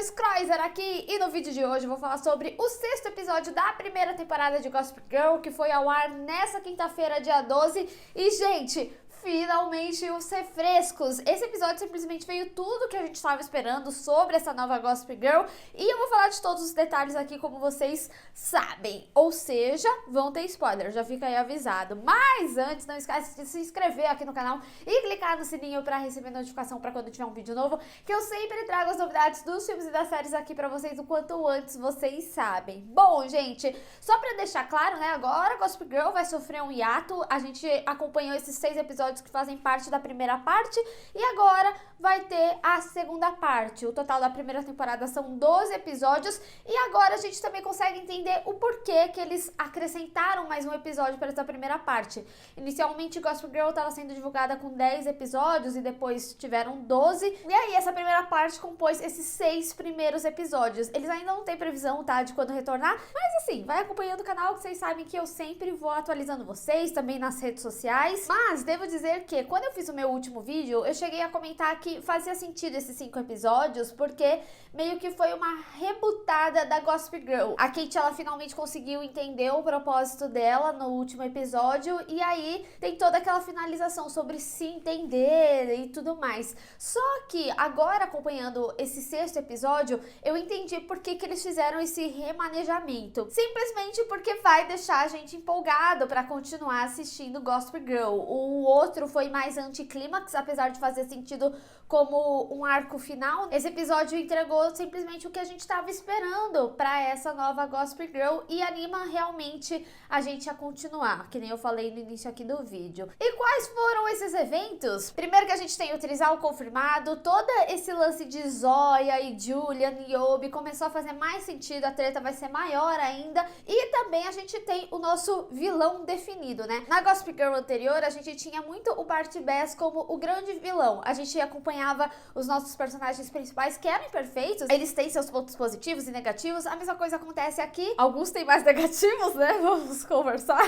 Miss Croiser aqui e no vídeo de hoje eu vou falar sobre o sexto episódio da primeira temporada de Gossip Girl, que foi ao ar nessa quinta-feira, dia 12. E, gente, finalmente os refrescos. Esse episódio simplesmente veio tudo que a gente estava esperando sobre essa nova Gossip Girl. E eu vou falar de todos os detalhes aqui, como vocês sabem. Ou seja, vão ter spoiler, já fica aí avisado. Mas antes, não esquece de se inscrever aqui no canal e clicar no sininho para receber notificação para quando tiver um vídeo novo, que eu sempre trago as novidades dos filmes e das séries aqui para vocês o quanto antes vocês sabem. Bom, gente, só para deixar claro, né, agora Gossip Girl vai sofrer um hiato. A gente acompanhou esses 6 episódios que fazem parte da primeira parte e agora vai ter a segunda parte. O total da primeira temporada são 12 episódios e agora a gente também consegue entender o porquê que eles acrescentaram mais um episódio para essa primeira parte. Inicialmente Gossip Girl estava sendo divulgada com 10 episódios e depois tiveram 12, e aí essa primeira parte compôs esses 6 primeiros episódios. Eles ainda não têm previsão, tá, de quando retornar, mas assim, vai acompanhando o canal que vocês sabem que eu sempre vou atualizando vocês, também nas redes sociais. Mas devo dizer que quando eu fiz o meu último vídeo, eu cheguei a comentar que fazia sentido esses 5 episódios, porque meio que foi uma rebutada da Gossip Girl. A Kate, ela finalmente conseguiu entender o propósito dela no último episódio, e aí tem toda aquela finalização sobre se entender e tudo mais. Só que agora, acompanhando esse sexto episódio, eu entendi por que eles fizeram esse remanejamento. Simplesmente porque vai deixar a gente empolgado para continuar assistindo Gossip Girl. O outro foi mais anticlímax, apesar de fazer sentido como um arco final. Esse episódio entregou simplesmente o que a gente estava esperando para essa nova Gossip Girl e anima realmente a gente a continuar, que nem eu falei no início aqui do vídeo. E quais foram esses eventos? Primeiro que a gente tem o trisal confirmado, todo esse lance de Zoya e Julian e Yobi começou a fazer mais sentido, a treta vai ser maior ainda, e também a gente tem o nosso vilão definido, né? Na Gossip Girl anterior, a gente tinha muito o Bart Bass como o grande vilão. A gente acompanhava os nossos personagens principais que eram imperfeitos, eles têm seus pontos positivos e negativos, a mesma coisa acontece aqui, alguns têm mais negativos, né? Vamos conversar.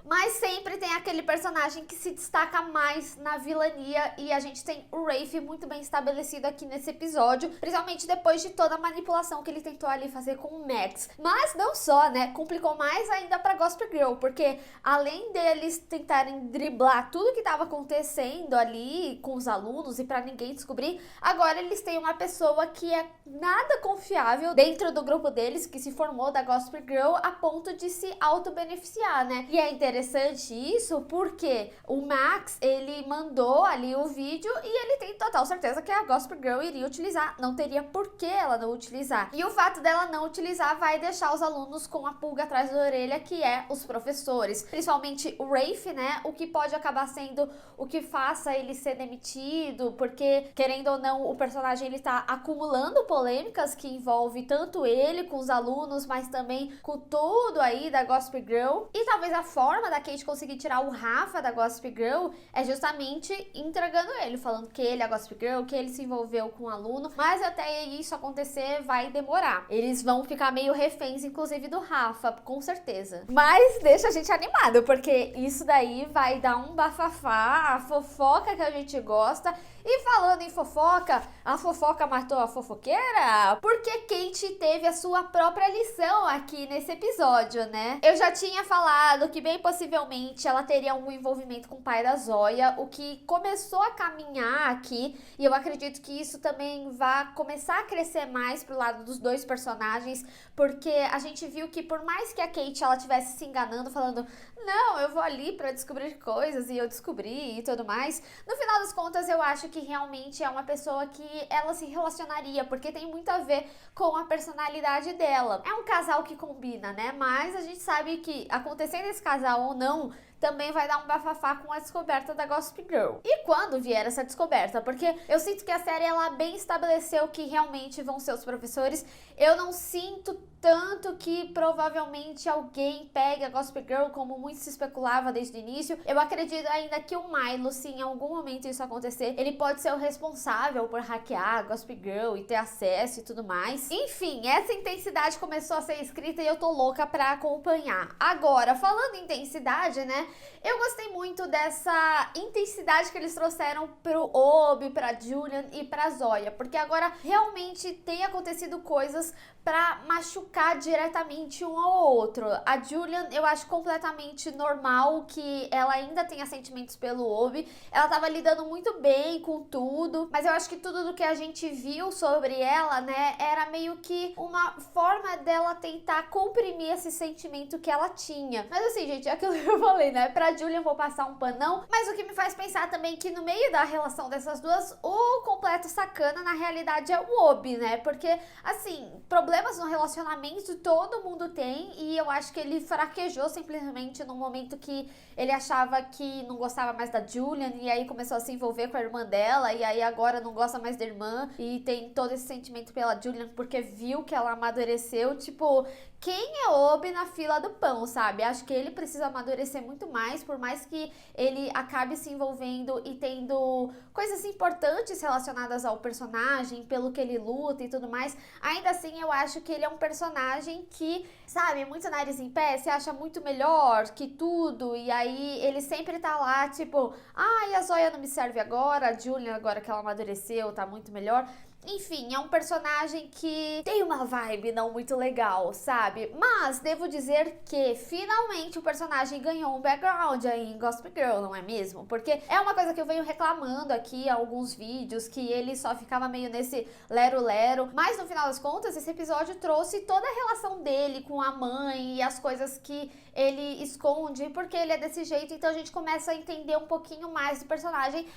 Mas sempre tem aquele personagem que se destaca mais na vilania, e a gente tem o Rafe muito bem estabelecido aqui nesse episódio, principalmente depois de toda a manipulação que ele tentou ali fazer com o Max. Mas não só, né? Complicou mais ainda pra Gossip Girl, porque além deles tentarem driblar tudo que estava acontecendo ali com os alunos e pra ninguém descobrir, agora eles têm uma pessoa que é nada confiável dentro do grupo deles, que se formou da Gossip Girl a ponto de se auto-beneficiar, né? E é interessante isso porque o Max, ele mandou ali o vídeo e ele tem total certeza que a Gossip Girl iria utilizar, não teria por que ela não utilizar. E o fato dela não utilizar vai deixar os alunos com a pulga atrás da orelha, que é os professores, principalmente o Rafe, né? O que pode acabar sendo o que faça ele ser demitido, porque querendo ou não, o personagem ele tá acumulando polêmicas que envolve tanto ele com os alunos, mas também com tudo aí da Gossip Girl. E talvez a forma da Kate conseguir tirar o Rafa da Gossip Girl é justamente entregando ele, falando que ele é a Gossip Girl, que ele se envolveu com um aluno, mas até isso acontecer vai demorar. Eles vão ficar meio reféns, inclusive, do Rafa, com certeza. Mas deixa a gente animado, porque isso daí vai dar um bafafá, a fofoca que a gente gosta. E falando em fofoca, a fofoca matou a fofoqueira? Porque Kate teve a sua própria lição aqui nesse episódio, né? Eu já tinha falado que bem possivelmente ela teria um envolvimento com o pai da Zoya, o que começou a caminhar aqui, e eu acredito que isso também vai começar a crescer mais pro lado dos dois personagens, porque a gente viu que por mais que a Kate ela estivesse se enganando, falando, não, eu vou ali pra descobrir coisas, e eu descobri e tudo mais, no final das contas eu acho que realmente é uma pessoa que ela se relacionaria, porque tem muito a ver com a personalidade dela. É um casal que combina, né? Mas a gente sabe que acontecendo esse casal ou não, também vai dar um bafafá com a descoberta da Gossip Girl. E quando vier essa descoberta? Porque eu sinto que a série, ela bem estabeleceu que realmente vão ser os professores. Eu não sinto tanto que provavelmente alguém pegue a Gossip Girl, como muito se especulava desde o início. Eu acredito ainda que o Milo, se em algum momento isso acontecer, ele pode ser o responsável por hackear a Gossip Girl e ter acesso e tudo mais. Enfim, essa intensidade começou a ser escrita e eu tô louca pra acompanhar. Agora, falando em intensidade, né? Eu gostei muito dessa intensidade que eles trouxeram pro Obi, pra Julian e pra Zoya, porque agora realmente tem acontecido coisas pra machucar diretamente um ao outro. A Julian, eu acho completamente normal que ela ainda tenha sentimentos pelo Obi. Ela tava lidando muito bem com tudo, mas eu acho que tudo do que a gente viu sobre ela, né, era meio que uma forma dela tentar comprimir esse sentimento que ela tinha. Mas assim, gente, é aquilo que eu falei, né, pra Julian vou passar um panão, mas o que me faz pensar também que no meio da relação dessas duas, o completo sacana na realidade é o Obi, né, porque assim, problemas no relacionamento todo mundo tem, e eu acho que ele fraquejou simplesmente no momento que ele achava que não gostava mais da Julian, e aí começou a se envolver com a irmã dela, e aí agora não gosta mais da irmã, e tem todo esse sentimento pela Julian porque viu que ela amadureceu. Tipo, quem é Obi na fila do pão, sabe? Acho que ele precisa amadurecer muito mais, por mais que ele acabe se envolvendo e tendo coisas importantes relacionadas ao personagem, pelo que ele luta e tudo mais. Ainda assim, eu acho que ele é um personagem que, sabe, muito nariz em pé, se acha muito melhor que tudo, e aí ele sempre tá lá, tipo, ai, a Zoya não me serve agora, a Julian agora que ela amadureceu tá muito melhor. Enfim, é um personagem que tem uma vibe não muito legal, sabe? Mas devo dizer que finalmente o personagem ganhou um background aí em Gossip Girl, não é mesmo? Porque é uma coisa que eu venho reclamando aqui em alguns vídeos, que ele só ficava meio nesse lero-lero. Mas no final das contas, esse episódio trouxe toda a relação dele com a mãe e as coisas que ele esconde, porque ele é desse jeito. Então a gente começa a entender um pouquinho mais do personagem,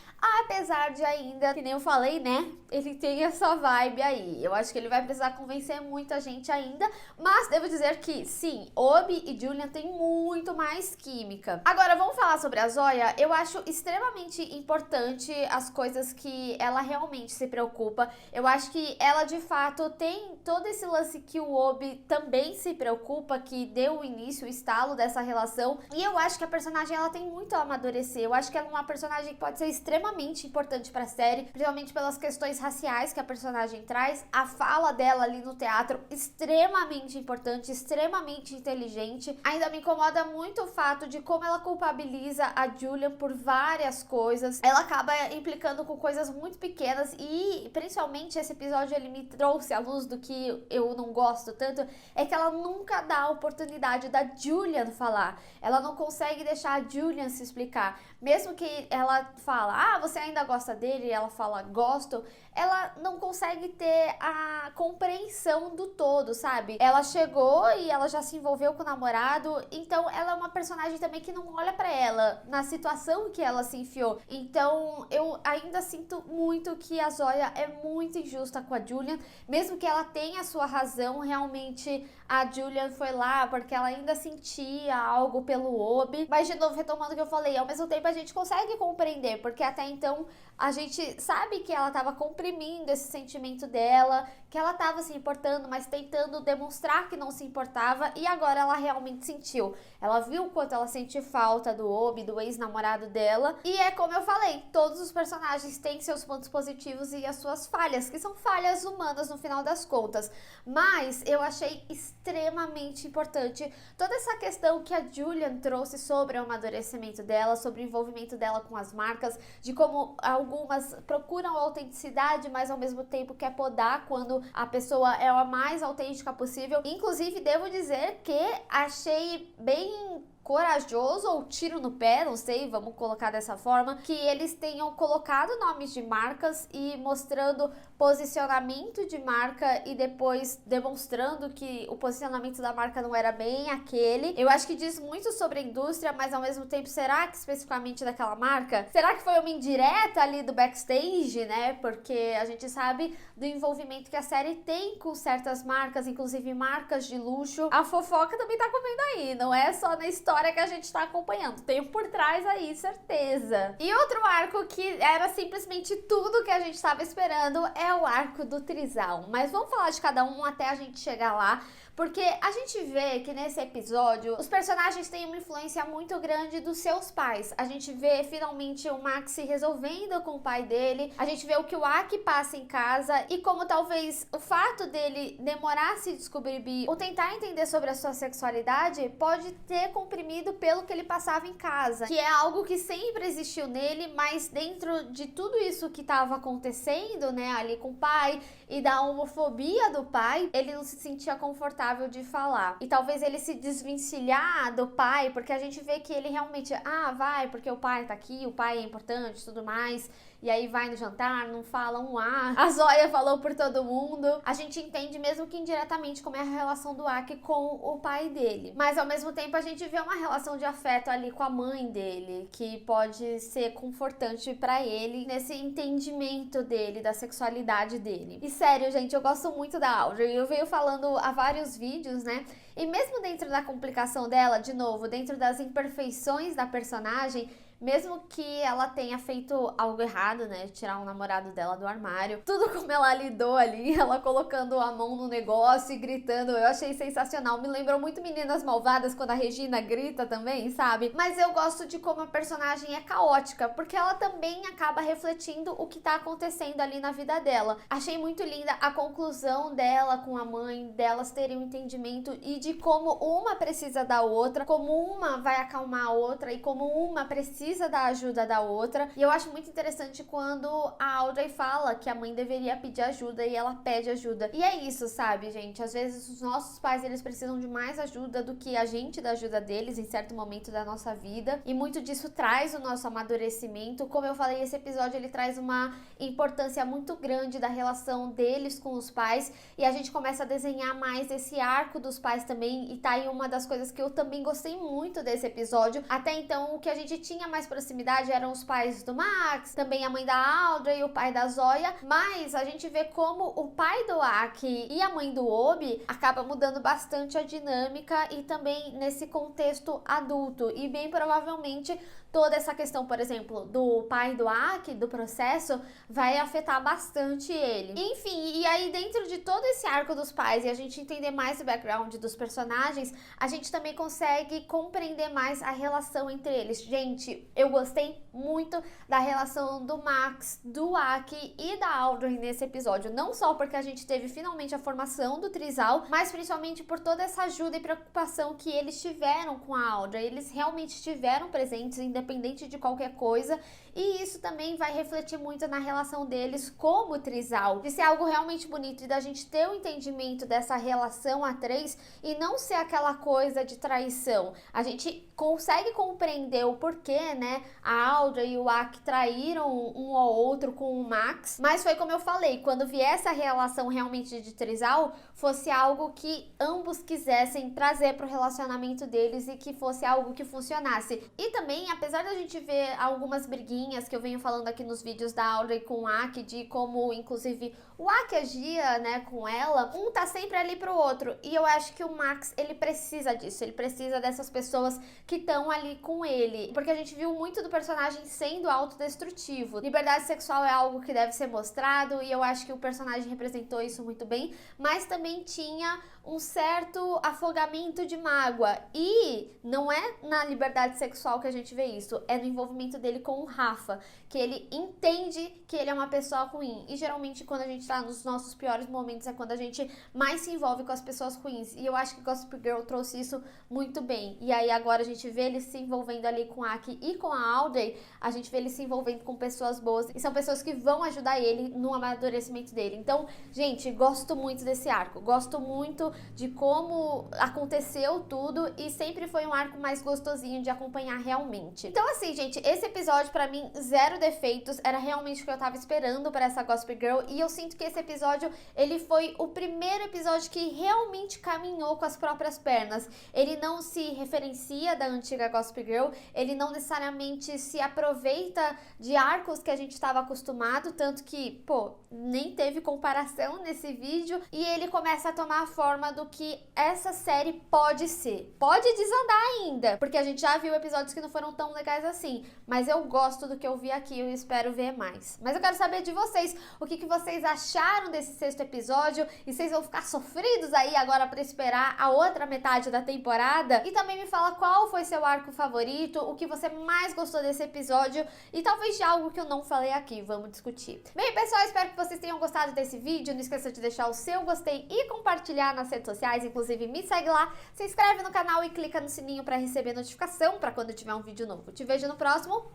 apesar de ainda, que nem eu falei, né, ele tem essa vibe aí. Eu acho que ele vai precisar convencer muita gente ainda, mas devo dizer que sim, Obi e Julian têm muito mais química. Agora vamos falar sobre a Zoya. Eu acho extremamente importante as coisas que ela realmente se preocupa. Eu acho que ela de fato tem todo esse lance que o Obi também se preocupa, que deu o início, o estalo dessa relação. E eu acho que a personagem ela tem muito a amadurecer. Eu acho que ela é uma personagem que pode ser extremamente importante pra série, principalmente pelas questões raciais que a personagem traz. A fala dela ali no teatro, extremamente importante, extremamente inteligente. Ainda me incomoda muito o fato de como ela culpabiliza a Julian por várias coisas. Ela acaba implicando com coisas muito pequenas, e principalmente esse episódio ele me trouxe à luz do que eu não gosto tanto, é que ela nunca dá a oportunidade da Julian falar. Ela não consegue deixar a Julian se explicar. Mesmo que ela fala, ah, você ainda gosta dele? E ela fala, gosto. Ela não consegue ter a compreensão do todo, sabe? Ela chegou e ela já se envolveu com o namorado, então ela é uma personagem também que não olha pra ela na situação que ela se enfiou. Então eu ainda sinto muito que a Zoya é muito injusta com a Julian, mesmo que ela tenha a sua razão. Realmente a Julian foi lá porque ela ainda sentia algo pelo Obi, mas de novo, retomando o que eu falei, ao mesmo tempo a gente consegue compreender, porque até então a gente sabe que ela tava comprimindo esse sentimento dela, que ela tava se importando, mas tentando demonstrar que não se importava, e agora ela realmente sentiu. Ela viu o quanto ela sente falta do Obi, do ex-namorado dela, e é como eu falei, todos os personagens têm seus pontos positivos e as suas falhas, que são falhas humanas no final das contas. Mas eu achei extremamente importante toda essa questão que a Julian trouxe sobre o amadurecimento dela, sobre o envolvimento dela com as marcas, de como algumas procuram autenticidade, mas ao mesmo tempo quer podar quando a pessoa é a mais autêntica possível. Inclusive, devo dizer que achei bem corajoso, ou tiro no pé, não sei, vamos colocar dessa forma, que eles tenham colocado nomes de marcas e mostrando posicionamento de marca e depois demonstrando que o posicionamento da marca não era bem aquele. Eu acho que diz muito sobre a indústria, mas ao mesmo tempo, será que especificamente daquela marca? Será que foi uma indireta ali do backstage, né? Porque a gente sabe do envolvimento que a série tem com certas marcas, inclusive marcas de luxo. A fofoca também tá comendo aí, não é só na história que a gente tá acompanhando, tem por trás aí, certeza. E outro arco que era simplesmente tudo que a gente tava esperando é o arco do trisal, mas vamos falar de cada um até a gente chegar lá, porque a gente vê que nesse episódio os personagens têm uma influência muito grande dos seus pais. A gente vê finalmente o Max se resolvendo com o pai dele, a gente vê o que o Aki passa em casa e como talvez o fato dele demorar a se descobrir bi ou tentar entender sobre a sua sexualidade pode ter comprimido reprimido pelo que ele passava em casa, que é algo que sempre existiu nele, mas dentro de tudo isso que estava acontecendo, né, ali com o pai e da homofobia do pai, ele não se sentia confortável de falar. E talvez ele se desvencilhar do pai, porque a gente vê que ele realmente, vai, porque o pai tá aqui, o pai é importante e tudo mais. E aí vai no jantar, não fala um A Zoya falou por todo mundo. A gente entende mesmo que indiretamente como é a relação do Aki com o pai dele. Mas ao mesmo tempo a gente vê uma relação de afeto ali com a mãe dele, que pode ser confortante pra ele nesse entendimento dele, da sexualidade dele. E sério, gente, eu gosto muito da Audrey. Eu venho falando há vários vídeos, né? E mesmo dentro da complicação dela, de novo, dentro das imperfeições da personagem, mesmo que ela tenha feito algo errado, né, tirar um namorado dela do armário, tudo como ela lidou ali, ela colocando a mão no negócio e gritando, eu achei sensacional. Me lembrou muito Meninas Malvadas, quando a Regina grita também, sabe? Mas eu gosto de como a personagem é caótica, porque ela também acaba refletindo o que tá acontecendo ali na vida dela. Achei muito linda a conclusão dela com a mãe, delas terem um entendimento e de como uma precisa da outra, como uma vai acalmar a outra e como uma precisa da ajuda da outra. E eu acho muito interessante quando a Audrey fala que a mãe deveria pedir ajuda e ela pede ajuda. E é isso, sabe, gente? Às vezes os nossos pais, eles precisam de mais ajuda do que a gente da ajuda deles em certo momento da nossa vida. E muito disso traz o nosso amadurecimento. Como eu falei, esse episódio ele traz uma importância muito grande da relação deles com os pais. E a gente começa a desenhar mais esse arco dos pais também. E tá aí uma das coisas que eu também gostei muito desse episódio. Até então, o que a gente tinha mais proximidade eram os pais do Max, também a mãe da Audrey e o pai da Zoya, mas a gente vê como o pai do Aki e a mãe do Obi acaba mudando bastante a dinâmica e também nesse contexto adulto, e bem provavelmente toda essa questão, por exemplo, do pai do Aki, do processo, vai afetar bastante ele. Enfim, e aí dentro de todo esse arco dos pais e a gente entender mais o background dos personagens, a gente também consegue compreender mais a relação entre eles. Gente, eu gostei muito da relação do Max, do Aki e da Audrey nesse episódio. Não só porque a gente teve finalmente a formação do trisal, mas principalmente por toda essa ajuda e preocupação que eles tiveram com a Audrey. Eles realmente estiveram presentes, independente de qualquer coisa. E isso também vai refletir muito na relação deles como trisal, de ser algo realmente bonito e da gente ter o entendimento dessa relação a três e não ser aquela coisa de traição. A gente consegue compreender o porquê, né, a Audrey e o Aki traíram um ao outro com o Max, mas foi como eu falei, quando viesse a relação realmente de trisal, fosse algo que ambos quisessem trazer pro relacionamento deles e que fosse algo que funcionasse. E também, apesar da gente ver algumas briguinhas que eu venho falando aqui nos vídeos da Audrey com o Aki, de como, inclusive, o Aki agia, né, com ela, um tá sempre ali pro outro, e eu acho que o Max, ele precisa disso, ele precisa dessas pessoas que estão ali com ele, porque a gente viu muito do personagem sendo autodestrutivo. Liberdade sexual é algo que deve ser mostrado, e eu acho que o personagem representou isso muito bem, mas também tinha um certo afogamento de mágoa, e não é na liberdade sexual que a gente vê isso, é no envolvimento dele com o Rafa, que ele entende que ele é uma pessoa ruim, e geralmente quando a gente tá nos nossos piores momentos é quando a gente mais se envolve com as pessoas ruins, e eu acho que Gossip Girl trouxe isso muito bem. E aí agora a gente vê ele se envolvendo ali com a Aki e com a Audrey, a gente vê ele se envolvendo com pessoas boas, e são pessoas que vão ajudar ele no amadurecimento dele. Então, gente, gosto muito desse arco, gosto muito de como aconteceu tudo, e sempre foi um arco mais gostosinho de acompanhar realmente. Então assim, gente, esse episódio pra mim, zero defeitos, era realmente o que eu tava esperando pra essa Gossip Girl, e eu sinto que esse episódio, ele foi o primeiro episódio que realmente caminhou com as próprias pernas. Ele não se referencia da antiga Gossip Girl, ele não necessariamente se aproveita de arcos que a gente estava acostumado, tanto que, pô, nem teve comparação nesse vídeo, e ele começa a tomar a forma do que essa série pode ser. Pode desandar ainda, porque a gente já viu episódios que não foram tão legais assim, mas eu gosto do que eu vi aqui, eu espero ver mais. Mas eu quero saber de vocês, o que vocês acharam desse sexto episódio, e vocês vão ficar sofridos aí agora pra esperar a outra metade da temporada? E também me fala qual foi seu arco favorito, o que você mais gostou desse episódio, e talvez de algo que eu não falei aqui, vamos discutir. Bem, pessoal, espero que vocês tenham gostado desse vídeo, não esqueça de deixar o seu gostei e compartilhar nas redes sociais, inclusive me segue lá, se inscreve no canal e clica no sininho pra receber notificação pra quando tiver um vídeo novo. Te vejo no próximo,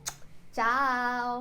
tchau!